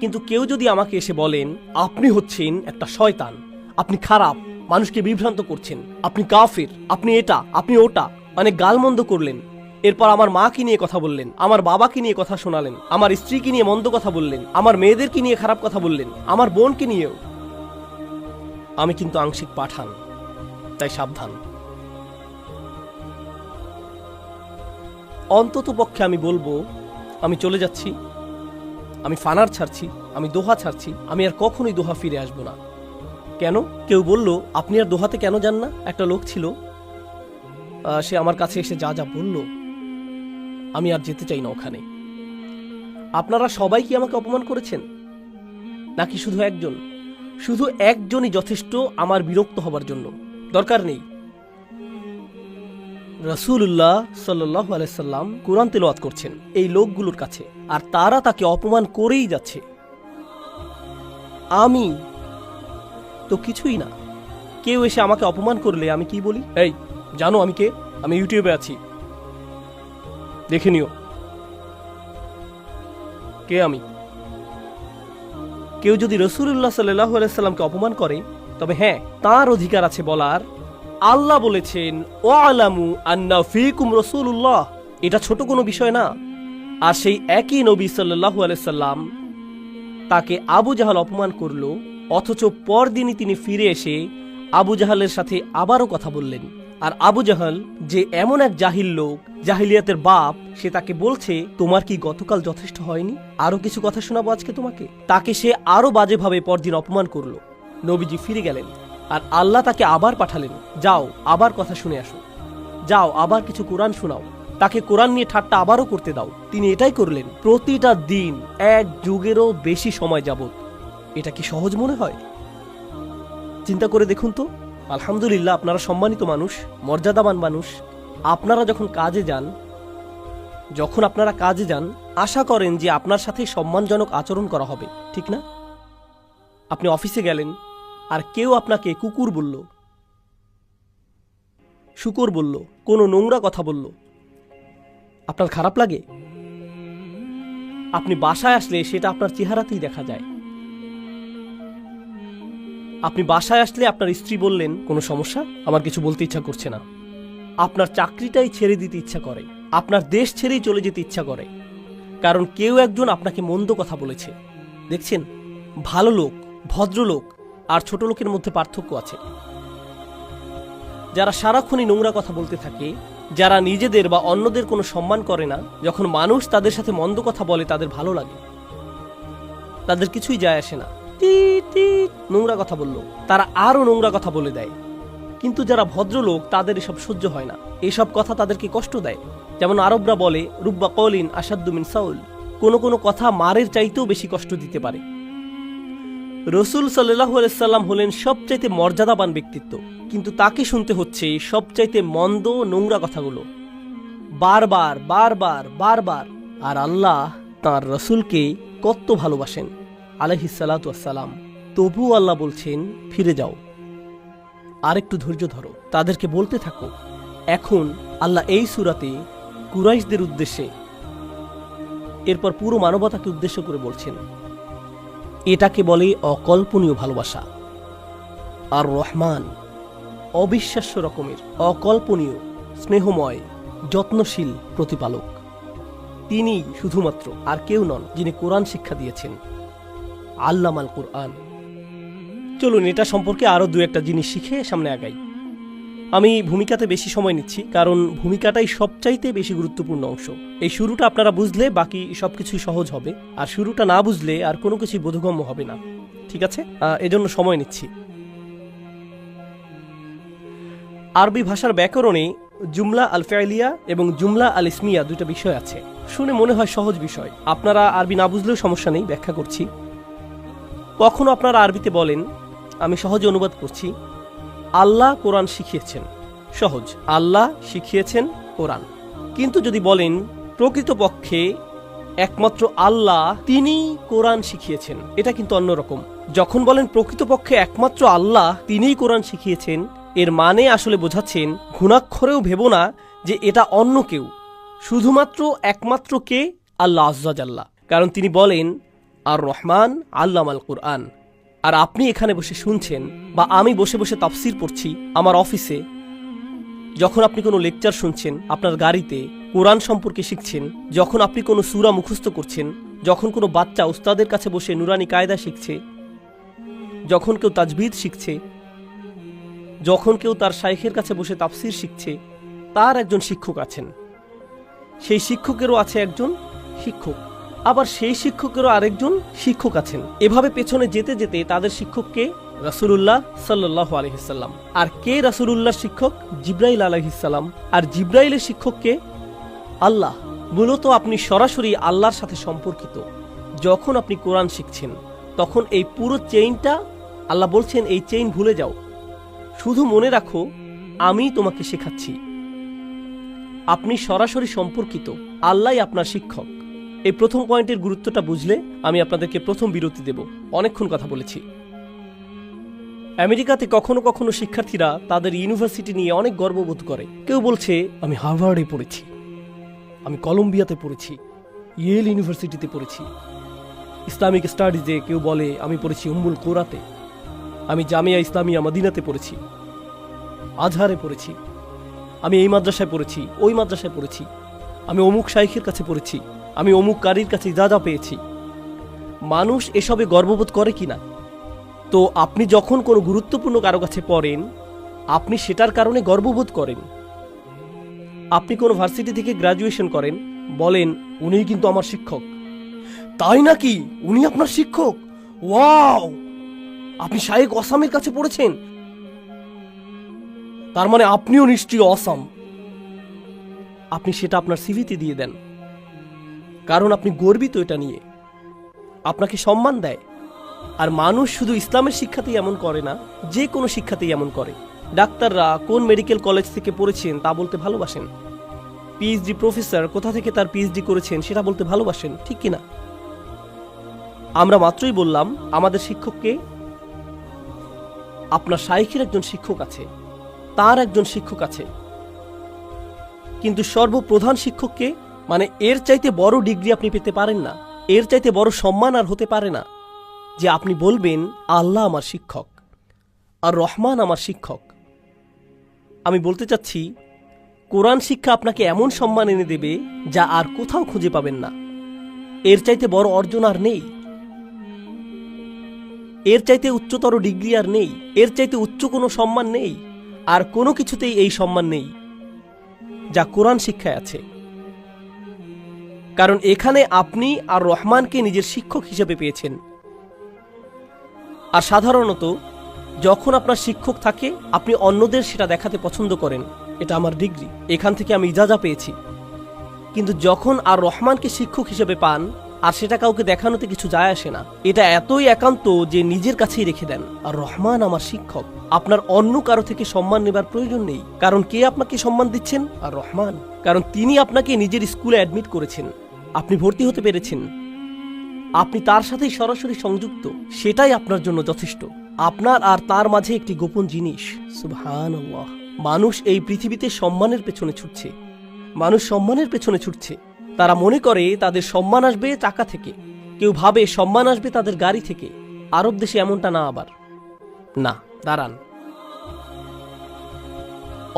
কিন্তু কেউ যদি আমাকে এসে বলেন আপনি হচ্ছেন একটা শয়তান, আপনি খারাপ, মানুষকে বিভ্রান্ত করছেন, আপনি কাফির, আপনি এটা, আপনি ওটা, অনেক গালমন্দ করলেন, এরপর আমার মাকে নিয়ে কথা বললেন, আমার বাবাকে নিয়ে কথা শোনালেন, আমার স্ত্রীকে নিয়ে মন্দ কথা বললেন, আমার মেয়েদেরকে নিয়ে খারাপ কথা বললেন, আমার বোনকে নিয়েও, আমি কিন্তু আংশিক পাঠান, তাই সাবধান। অন্তত পক্ষে আমি বলবো, আমি চলে যাচ্ছি, আমি ফানার ছাড়ছি, আমি দোহা ছাড়ছি, আমি আর কখনোই দোহা ফিরে আসবো না। কেন? কেউ বলল আপনি আর দোহাতে কেন যান না? একটা লোক ছিল, সে আমার কাছে এসে যা যা বলল, আমি আর যেতে চাই না ওখানে। আপনারা সবাই কি আমাকে অপমান করেছেন, নাকি শুধু একজন? শুধু একজনই যথেষ্ট আমার বিরক্ত হবার জন্য, দরকার নেই। রাসূলুল্লাহ সাল্লাল্লাহু আলাইহি সাল্লাম কোরআন তেলাওয়াত করছেন এই লোকগুলোর কাছে, আর তারা তাকে অপমান করেই যাচ্ছে। আমি তো কিছুই না। কেউ এসে আমাকে অপমান করলে আমি কি বলি? এই জানো আমি কে? আমি ইউটিউবে আছি, দেখে নিও কে আমি। কেউ যদি রাসূলুল্লাহ সাল্লাল্লাহু আলাইহি সাল্লামকে অপমান করে, তবে হ্যাঁ, তার অধিকার আছে বলার, আল্লাহ বলেছেন ওয়ালামু আন্না ফীকুম রাসূলুল্লাহ, এটা ছোট কোনো বিষয় না। আর সেই একই নবী সাল্লাল্লাহু আলাইহি সাল্লাম তাকে আবু জাহাল অপমান করলো, অথচ পরদিনই তিনি ফিরে এসে আবু জাহালের সাথে আবারও কথা বললেন। আর আবু জাহাল যে এমন এক জাহিল লোক, জাহিলিয়াতের বাপ, সে তাকে বলছে তোমার কি গতকাল যথেষ্ট হয়নি, আরো কিছু কথা শোনাবো আজকে তোমাকে। তাকে সে আরো বাজেভাবে পরদিন অপমান করলো। নবীজি ফিরে গেলেন, আর আল্লাহ তাকে আবার পাঠালেন, যাও আবার কথা শুনে আসো, যাও আবার কিছু কোরআন শোনাও, তাকে কোরআন নিয়ে ঠাট্টা আবারও করতে দাও। তিনি এটাই করলেন প্রতিটা দিন, এক যুগেরও বেশি সময় যাবত। এটা কি সহজ মনে হয়? চিন্তা করে দেখুন তো। আলহামদুলিল্লাহ, আপনারা সম্মানিত মানুষ, মর্যাদাবান মানুষ। আপনারা যখন কাজে যান, আশা করেন যে আপনার সাথে সম্মানজনক আচরণ করা হবে, ঠিক না? আপনি অফিসে গেলেন, আর কেউ আপনাকে কুকুর বলল, শুকর বলল, কোনো নোংরা কথা বলল, আপনার খারাপ লাগে? আপনি বাসায় আসলে সেটা আপনার চেহারাতেই দেখা যায়। আপনি বাসায় আসলে আপনার স্ত্রী বললেন, কোনো সমস্যা? আমার কিছু বলতে ইচ্ছা করছে না। আপনার চাকরিটাই ছেড়ে দিতে ইচ্ছা করে, আপনার দেশ ছেড়েই চলে যেতে ইচ্ছা করে, কারণ কেউ একজন আপনাকে মন্দ কথা বলেছে। দেখছেন, ভালো লোক, ভদ্রলোক আর ছোট লোকের মধ্যে পার্থক্য আছে। যারা সারাক্ষণই নোংরা কথা বলতে থাকে, যারা নিজেদের বা অন্যদের কোনো সম্মান করে না, যখন মানুষ তাদের সাথে মন্দ কথা বলে তাদের ভালো লাগে, তাদের কিছুই যায় আসে না। নোংরা কথা বলল, তারা আরো নোংরা কথা বলে দেয়। কিন্তু যারা ভদ্রলোক, তাদের এসব সহ্য হয় না, এসব কথা তাদেরকে কষ্ট দেয়। যেমন আরবরা বলে, রুব্বা কওলিন আশাদ্দু মিন সাউল, কোনো কোনো কথা মারের চাইতেও বেশি কষ্ট দিতে পারে। রাসূল সাল্লাল্লাহু আলাইহি সাল্লাম হলেন সবচাইতে মর্যাদাবান ব্যক্তিত্ব, কিন্তু তাকে শুনতে হচ্ছে সবচাইতে মন্দ নোংরা কথাগুলো বারবার বারবার বারবার। আর আল্লাহ তাঁর রসুলকে কত ভালোবাসেন আলাইহিসসালাতু ওয়াসসালাম। তবুও আল্লাহ বলছেন ফিরে যাও, আর একটু ধৈর্য ধরো, তাদেরকে বলতে থাকো। এখন আল্লাহ এই সূরাতে কুরাইশদের উদ্দেশ্যে, এরপর পুরো মানবতাকে উদ্দেশ্য করে বলছেন, এটাকে বলে অকল্পনীয় ভালোবাসা। আর রহমান অবিশ্বাস্য রকমের অকল্পনীয় স্নেহময় যত্নশীল প্রতিপালক। তিনি শুধুমাত্র, আর কেউ নন, যিনি কোরআন শিক্ষা দিয়েছেন, আল্লামাল কুরআন। চলুন এটা সম্পর্কে আরও দু একটা জিনিস শিখে সামনে আগাই। আমি ভূমিকাতে বেশি সময় নিচ্ছি, কারণ ভূমিকাটাই সবচাইতে বেশি গুরুত্বপূর্ণ অংশ। এই শুরুটা আপনারা বুঝলে বাকি সবকিছুই সহজ হবে, আর শুরুটা না বুঝলে আর কোনো কিছুই বোধগম্য হবে না। ঠিক আছে, এজন্য সময় নিচ্ছি। আরবি ভাষার ব্যাকরণে জুমলা আল ফাইলিয়া এবং জুমলা আল ইসমিয়া দুইটা বিষয় আছে। শুনে মনে হয় সহজ বিষয়, আপনারা আরবি না বুঝলেও সমস্যা নেই, ব্যাখ্যা করছি। কখনো আপনারা আরবিতে বলেন, আমি সহজে অনুবাদ করছি, আল্লাহ কোরআন শিখিয়েছেন। সহজ, আল্লাহ শিখিয়েছেন কোরআন। কিন্তু যদি বলেন প্রকৃতপক্ষে একমাত্র আল্লাহ তিনি কোরআন শিখিয়েছেন, এটা কিন্তু অন্যরকম। যখন বলেন প্রকৃতপক্ষে একমাত্র আল্লাহ তিনিই কোরআন শিখিয়েছেন, এর মানে আসলে বোঝাচ্ছেন ঘুণাক্ষরেও ভেবো না যে এটা অন্য কেউ, শুধুমাত্র একমাত্র কে? আল্লাহ আজ্জা জাল্লা। কারণ তিনি বলেন আর রহমান আল্লামাল কুরআন। আর আপনি এখানে বসে শুনছেন, বা আমি বসে বসে তাফসির পড়ছি আমার অফিসে, যখন আপনি কোনো লেকচার শুনছেন আপনার গাড়িতে, কোরআন সম্পর্কে শিখছেন, যখন আপনি কোনো সূরা মুখস্থ করছেন, যখন কোনো বাচ্চা উস্তাদের কাছে বসে নুরানি কায়দা শিখছে, যখন কেউ তাজবিদ শিখছে, যখন কেউ তার শাইখের কাছে বসে তাফসির শিখছে, তার একজন শিক্ষক আছেন। সেই শিক্ষকেরও আছে একজন শিক্ষক, আবার সেই শিক্ষকেরও আরেকজন শিক্ষক আছেন। এভাবে পেছনে যেতে যেতে তাদের শিক্ষককে রাসূলুল্লাহ সাল্লাল্লাহু আলাইহি সাল্লাম। আর কে রাসূলুল্লাহর শিক্ষক? জিবরাইল আলাইহিস সালাম। আর জিবরাইলের শিক্ষককে আল্লাহ। মূলত আপনি সরাসরি আল্লাহর সাথে সম্পর্কিত। যখন আপনি কোরআন শিখছেন, তখন এই পুরো চেইনটা, আল্লাহ বলছেন এই চেইন ভুলে যাও, শুধু মনে রাখো আমি তোমাকে শেখাচ্ছি। আপনি সরাসরি সম্পর্কিত, আল্লাহই আপনার শিক্ষক। এই প্রথম পয়েন্টের গুরুত্বটা বুঝলে আমি আপনাদেরকে প্রথম বিরতি দেব। অনেকক্ষণ কথা বলেছি। আমেরিকাতে কখনো কখনো শিক্ষার্থীরা তাদের ইউনিভার্সিটি নিয়ে অনেক গর্ববোধ করে। কেউ বলছে আমি হার্ভার্ডে পড়েছি, আমি কলম্বিয়াতে পড়েছি, ইয়েল ইউনিভার্সিটিতে পড়েছি। ইসলামিক স্টাডিজে কেউ বলে আমি পড়েছি উম্মুল কোরাতে, আমি জামিয়া ইসলামিয়া মদিনাতে পড়েছি, আজহারে পড়েছি, আমি এই মাদ্রাসায় পড়েছি, ওই মাদ্রাসায় পড়েছি, আমি অমুক শাইখের কাছে পড়েছি, আমি অমুক কারীর কাছে যা পেয়েছি। মানুষ এসবে গর্ববোধ করে কিনা? তো আপনি যখন কোনো গুরুত্বপূর্ণ কারো কাছে পড়েন, আপনি সেটার কারণে গর্ববোধ করেন। আপনি কোনো ভার্সিটি থেকে গ্রাজুয়েশন করেন, বলেন উনিই কিন্তু আমার শিক্ষক। তাই নাকি? উনি আপনার শিক্ষক? ওয়াও! আপনি শাইখ অসামের কাছে পড়েছেন, তার মানে আপনিও নিশ্চয়ই অসাম। আপনি সেটা আপনার সিভিতে দিয়ে দেন, কারণ আপনি গর্বিত এটা নিয়ে, আপনাকে সম্মান দেয়। আর মানুষ শুধু ইসলামের শিক্ষাতেই এমন করে না, যে কোনো শিক্ষাতেই এমন করে। ডাক্তাররা কোন মেডিকেল কলেজ থেকে পড়েছেন তা বলতে ভালোবাসেন, পিএইচডি প্রফেসর কোথা থেকে তার পিএইচডি করেছেন সেটা বলতে ভালোবাসেন, ঠিক কিনা? আমরা মাত্রই বললাম আমাদের শিক্ষককে, আপনার শাইখের একজন শিক্ষক আছে, তার একজন শিক্ষক আছে, কিন্তু সর্বপ্রধান শিক্ষককে, মানে এর চাইতে বড় ডিগ্রি আপনি পেতে পারেন না, এর চাইতে বড় সম্মান আর হতে পারে না যে আপনি বলবেন আল্লাহ আমার শিক্ষক আর রহমান আমার শিক্ষক। আমি বলতে চাচ্ছি, কোরআন শিক্ষা আপনাকে এমন সম্মান এনে দেবে যা আর কোথাও খুঁজে পাবেন না। এর চাইতে বড় অর্জন আর নেই, এর চাইতে উচ্চতর ডিগ্রি আর নেই, এর চাইতে উচ্চ কোনো সম্মান নেই, আর কোনো কিছুতেই এই সম্মান নেই যা কোরআন শিক্ষায় আছে। কারণ এখানে আপনি আর রহমানকে নিজের শিক্ষক হিসেবে পেয়েছেন। আর সাধারণত যখন আপনার শিক্ষক থাকে, আপনি অন্যদের সেটা দেখাতে পছন্দ করেন, এটা আমার ডিগ্রি, এখান থেকে আমি ইজাজা পেয়েছি। কিন্তু যখন আর রহমানকে শিক্ষক হিসেবে পান, আর সেটা কাউকে দেখানোতে কিছু যায় আসে না, এটা এতই একান্ত যে নিজের কাছেই রেখে দেন। আর রহমান আমার শিক্ষক, আপনার অন্য কারো থেকে সম্মান নেবার প্রয়োজন নেই। কারণ কে আপনাকে সম্মান দিচ্ছেন? আর রহমান। কারণ তিনি আপনাকে নিজের স্কুলে অ্যাডমিট করেছেন, আপনি ভর্তি হতে পেরেছেন, আপনি তার সাথেই সরাসরি সংযুক্ত, সেটাই আপনার জন্য যথেষ্ট। আপনার আর তার মাঝে একটি গোপন জিনিস। সুবহানাল্লাহ। মানুষ এই পৃথিবীতে সম্মানের পেছনে ছুটছে, মানুষ সম্মানের পেছনে ছুটছে। তারা মনে করে তাদের সম্মান আসবে টাকা থেকে, কেউ ভাবে সম্মান আসবে তাদের গাড়ি থেকে। আরব দেশে এমনটা না। আবার না, দাঁড়ান,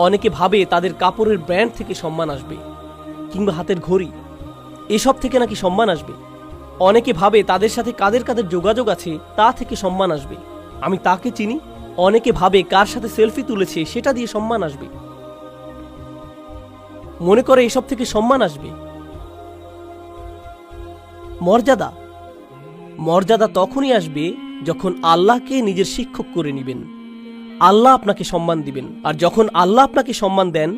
অনেকে ভাবে তাদের কাপড়ের ব্র্যান্ড থেকে সম্মান আসবে, কিংবা হাতের ঘড়ি, এসব থেকে নাকি সম্মান আসবে। অনেকে ভাবে তাদের সাথে কাদের কাদের যোগাযোগ আছে তা থেকে সম্মান আসবে। আমি তাকে চিনি। অনেকে ভাবে কার সাথে সেলফি তুলেছে সেটা দিয়ে সম্মান আসবে, মনে করে এসব থেকে সম্মান আসবে। মর্যাদা মর্যাদা তখনই আসবে যখন আল্লাহকে নিজের শিক্ষক করে নেবেন। আল্লাহ আপনাকে সম্মান দিবেন, আর যখন আল্লাহ আপনাকে সম্মান দেন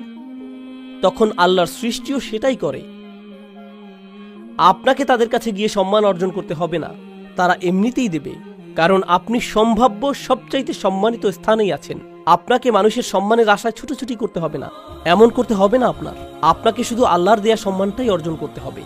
তখন আল্লাহর সৃষ্টিও সেটাই করে। আপনাকে তাদের কাছে গিয়ে সম্মান অর্জন করতে হবে না, তারা এমনিতেই দেবে, কারণ আপনি সম্ভাব্য সবচাইতে সম্মানিত স্থানেই আছেন। আপনাকে মানুষের সম্মানের আশায় ছুটোছুটি করতে হবে না, এমন করতে হবে না। আপনাকে শুধু আল্লাহর দেয়া সম্মানটাই অর্জন করতে হবে।